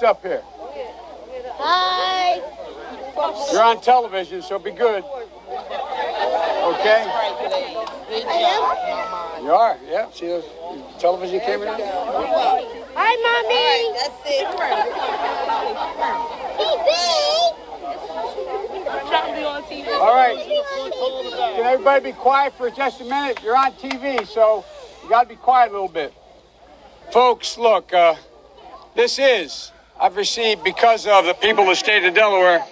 up here. Hi. You're on television, so be good. Okay? You are, yeah. See those television cameras? Hi, Mommy. That's it. All right. Can everybody be quiet for just a minute? You're on TV, so you got to be quiet a little bit. Folks, look, I've received, because of the people of the state of Delaware,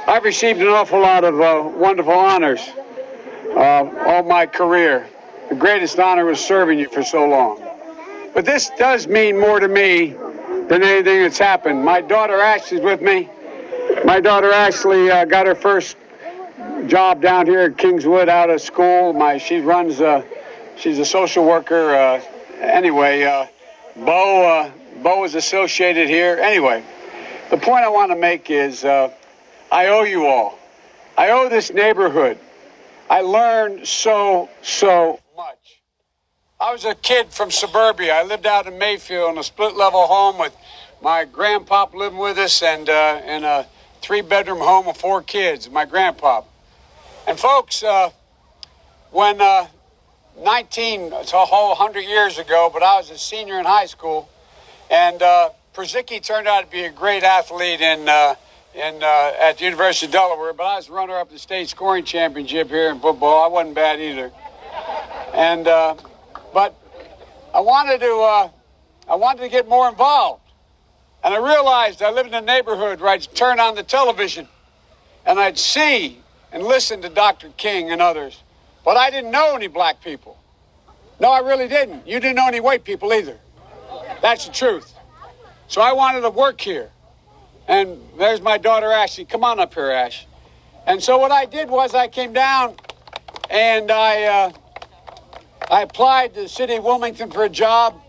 I've received an awful lot of wonderful honors all my career. The greatest honor was serving you for so long. But this does mean more to me than anything that's happened. My daughter Ashley's with me. My daughter Ashley got her first job down here at Kingswood out of school. She's a social worker. Bo is associated here. Anyway, the point I want to make is I owe you all. I owe this neighborhood. I learned so much. I was a kid from suburbia. I lived out in Mayfield in a split-level home with my grandpa living with us and in a 3-bedroom home with 4 kids, my grandpa. And folks, when it's a whole 100 years ago, but I was a senior in high school, and Przicki turned out to be a great athlete at the University of Delaware, but I was runner-up in the state scoring championship here in football. I wasn't bad either. And but I wanted to get more involved. And I realized I lived in a neighborhood where I'd turn on the television and I'd see and listen to Dr. King and others. But I didn't know any black people. No, I really didn't. You didn't know any white people either. That's the truth. So I wanted to work here. And there's my daughter, Ashley. Come on up here, Ash. And so what I did was I came down and I applied to the city of Wilmington for a job.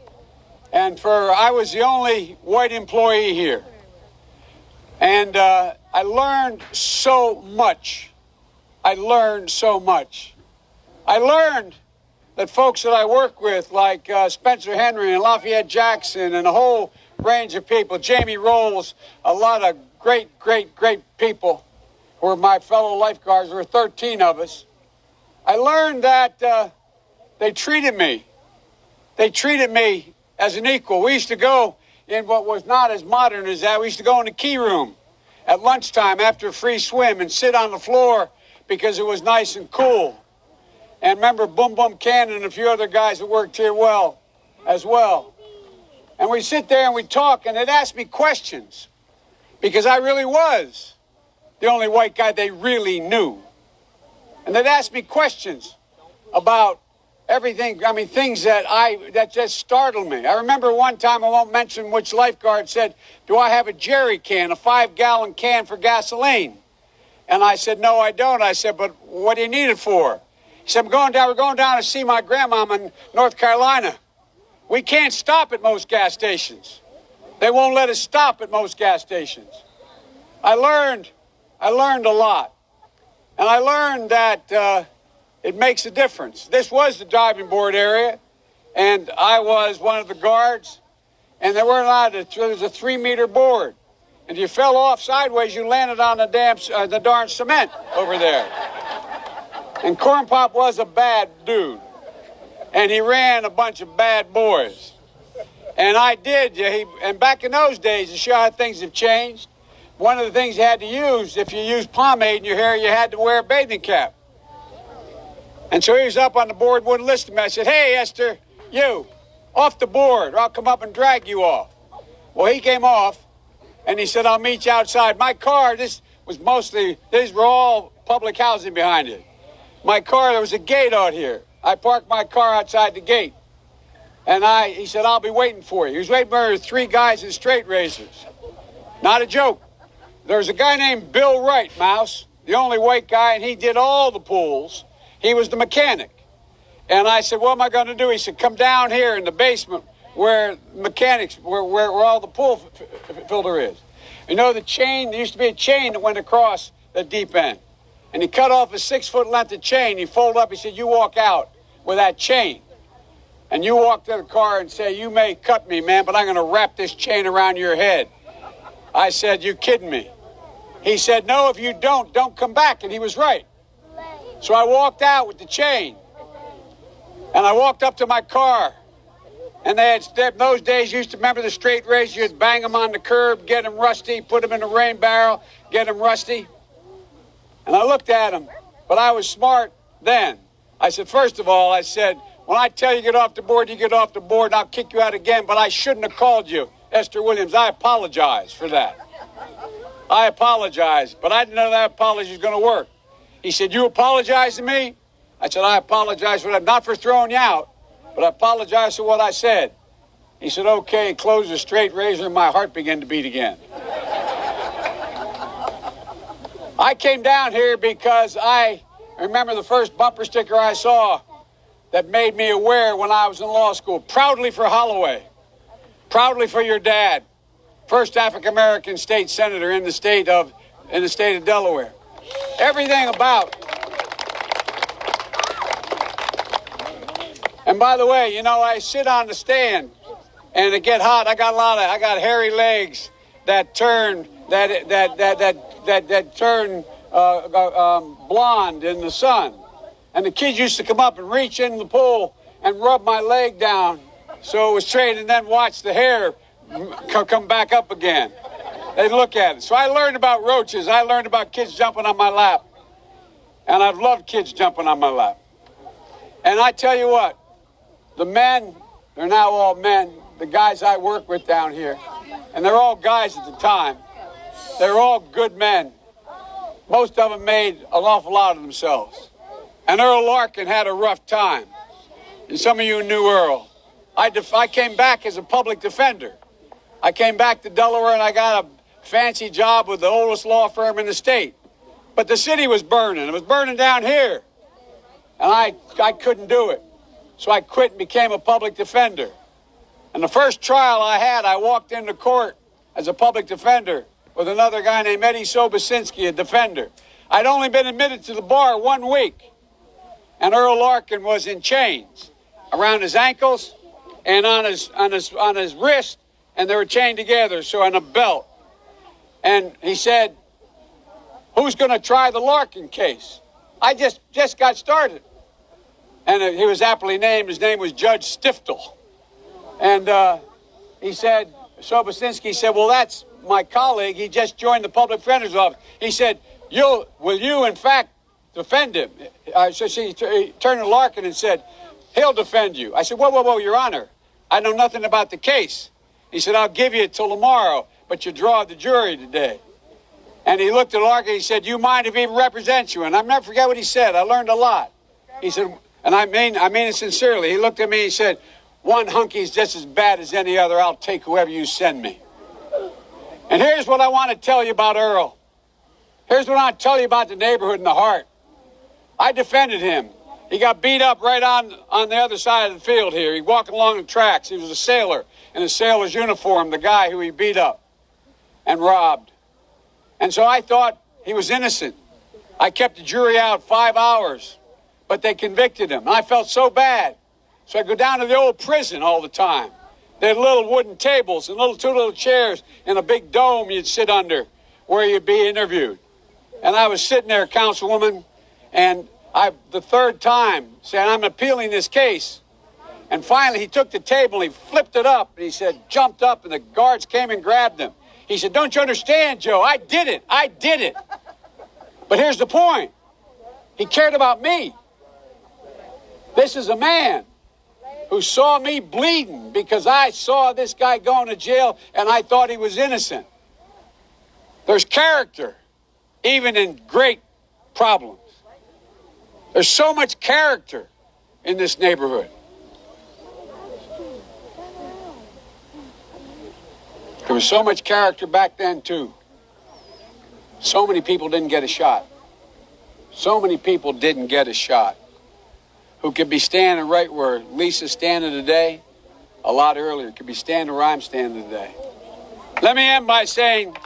And I was the only white employee here. And I learned so much. I learned that folks that I work with, like Spencer Henry and Lafayette Jackson and a whole range of people, Jamie Rolls, a lot of great people who were my fellow lifeguards. There were 13 of us. I learned that they treated me as an equal. We used to go in what was not as modern as that. We used to go in the key room at lunchtime after a free swim and sit on the floor because it was nice and cool. And remember Boom Boom Cannon and a few other guys that worked here as well. And we sit there and we talk, and they'd ask me questions because I really was the only white guy they really knew. And they'd ask me questions about everything, things that just startled me. I remember one time, I won't mention which lifeguard, said, "Do I have a jerry can, a 5-gallon can for gasoline?" And I said, "No, I don't." I said, "But what do you need it for?" He said, we're going down to see my grandmama in North Carolina. We can't stop at most gas stations. They won't let us stop at most gas stations. I learned a lot. And I learned that it makes a difference. This was the diving board area, and I was one of the guards, and there was a 3-meter board. And if you fell off sideways, you landed on the darn cement over there. And Cornpop was a bad dude, and he ran a bunch of bad boys. And I did, and back in those days, to show how things have changed, one of the things you had to use, if you used pomade in your hair, you had to wear a bathing cap. And so he was up on the board, wouldn't listen to me. I said, "Hey, Esther, you, off the board, or I'll come up and drag you off." Well, he came off, and he said, "I'll meet you outside." My car, these were all public housing behind it. My car, there was a gate out here. I parked my car outside the gate. And he said, "I'll be waiting for you." He was waiting for 3 guys in straight razors. Not a joke. There was a guy named Bill Wright, Mouse, the only white guy, and he did all the pools. He was the mechanic. And I said, "What am I going to do?" He said, "Come down here in the basement where all the pool filter is. You know the chain, there used to be a chain that went across the deep end. And he cut off a 6-foot length of chain. He folded up, he said, "You walk out with that chain. And you walk to the car and say, 'You may cut me, man, but I'm going to wrap this chain around your head.'" I said, you kidding me? He said, no, if you don't come back. And he was right. So I walked out with the chain. And I walked up to my car. And they had, those days, you used to remember the straight razor. You'd bang them on the curb, get them rusty, put them in a rain barrel, get them rusty. And I looked at him, but I was smart then. I said, first of all, I said, when I tell you get off the board, you get off the board, and I'll kick you out again, but I shouldn't have called you Esther Williams. I apologize for that. I apologize, but I didn't know that apology was going to work. He said, you apologize to me? I said, I apologize for that, not for throwing you out, but I apologize for what I said. He said, okay, and closed the straight razor, and my heart began to beat again. I came down here because I remember the first bumper sticker I saw that made me aware when I was in law school. Proudly for Holloway. Proudly for your dad. First African-American state senator in the state of Delaware. Everything about. And by the way, you know, I sit on the stand and it get hot. I got hairy legs that turn blonde in the sun. And the kids used to come up and reach in the pool and rub my leg down so it was straight, and then watch the hair come back up again. They'd look at it. So I learned about roaches. I learned about kids jumping on my lap. And I've loved kids jumping on my lap. And I tell you what, the men, they're now all men, the guys I work with down here, and they're all guys at the time, they're all good men. Most of them made an awful lot of themselves. And Earl Larkin had a rough time. And some of you knew Earl. I came back as a public defender. I came back to Delaware and I got a fancy job with the oldest law firm in the state. But the city was burning. It was burning down here. And I couldn't do it. So I quit and became a public defender. And the first trial I had, I walked into court as a public defender with another guy named Eddie Sobosinski, a defender. I'd only been admitted to the bar 1 week. And Earl Larkin was in chains around his ankles and on his wrist, and they were chained together, so on a belt. And he said, who's going to try the Larkin case? I just got started. And he was aptly named. His name was Judge Stiftel. And he said, Sobosinski said, well, that's my colleague. He just joined the public defender's office. He said, will you, in fact, defend him? So he turned to Larkin and said, he'll defend you. I said, whoa, Your Honor. I know nothing about the case. He said, I'll give you it till tomorrow, but you draw the jury today. And he looked at Larkin and he said, you mind if he represents you? And I'll never forget what he said. I learned a lot. He said, and I mean it sincerely. He looked at me and he said, one hunky's just as bad as any other. I'll take whoever you send me. And here's what I want to tell you about Earl. Here's what I want to tell you about the neighborhood and the heart. I defended him. He got beat up right on the other side of the field here. He walked along the tracks. He was a sailor in a sailor's uniform, the guy who he beat up and robbed. And so I thought he was innocent. I kept the jury out 5 hours, but they convicted him. And I felt so bad. So I go down to the old prison all the time. They had little wooden tables and two little chairs in a big dome you'd sit under where you'd be interviewed. And I was sitting there, Councilwoman, and the third time said, I'm appealing this case. And finally he took the table and he flipped it up and he said, jumped up, and the guards came and grabbed him. He said, don't you understand, Joe? I did it. But here's the point. He cared about me. This is a man who saw me bleeding because I saw this guy going to jail and I thought he was innocent. There's character, even in great problems. There's so much character in this neighborhood. There was so much character back then, too. So many people didn't get a shot. So many people didn't get a shot. Who could be standing right where Lisa's standing today, a lot earlier. Could be standing where I'm standing today. Let me end by saying,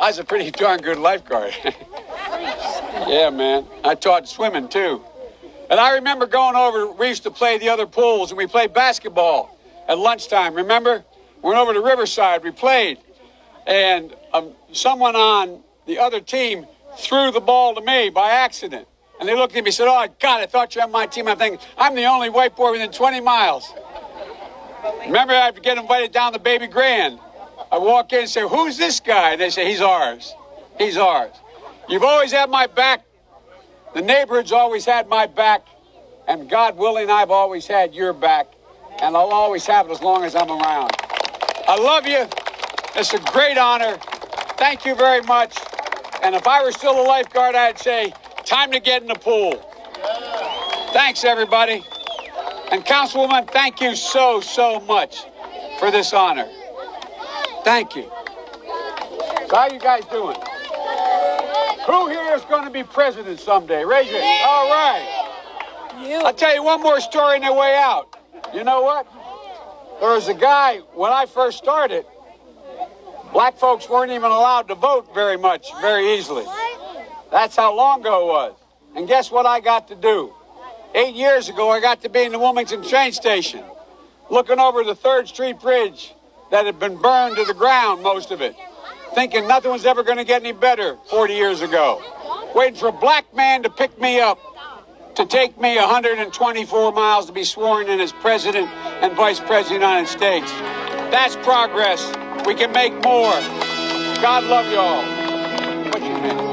I was a pretty darn good lifeguard. Yeah, man. I taught swimming, too. And I remember going over, we used to play the other pools, and we played basketball at lunchtime. Remember? Went over to Riverside. We played. And someone on the other team threw the ball to me by accident. And they looked at me and said, "Oh, God, I thought you were on my team." I'm thinking, I'm the only white boy within 20 miles. Remember, I get invited down to Baby Grand. I walk in and say, "Who's this guy?" And they say, "He's ours. He's ours." You've always had my back. The neighborhood's always had my back. And God willing, I've always had your back. And I'll always have it as long as I'm around. I love you. It's a great honor. Thank you very much. And if I were still a lifeguard, I'd say, time to get in the pool. Thanks, everybody. And Councilwoman, thank you so, so much for this honor. Thank you. So how you guys doing? Who here is going to be president someday? Raise your hand. All right. I'll tell you one more story on their way out. You know what? There was a guy, when I first started, black folks weren't even allowed to vote very easily. That's how long ago it was. And guess what I got to do? 8 years ago, I got to be in the Wilmington train station, looking over the 3rd Street Bridge that had been burned to the ground, most of it, thinking nothing was ever going to get any better 40 years ago, waiting for a black man to pick me up, to take me 124 miles to be sworn in as President and Vice President of the United States. That's progress. We can make more. God love you all. What you think?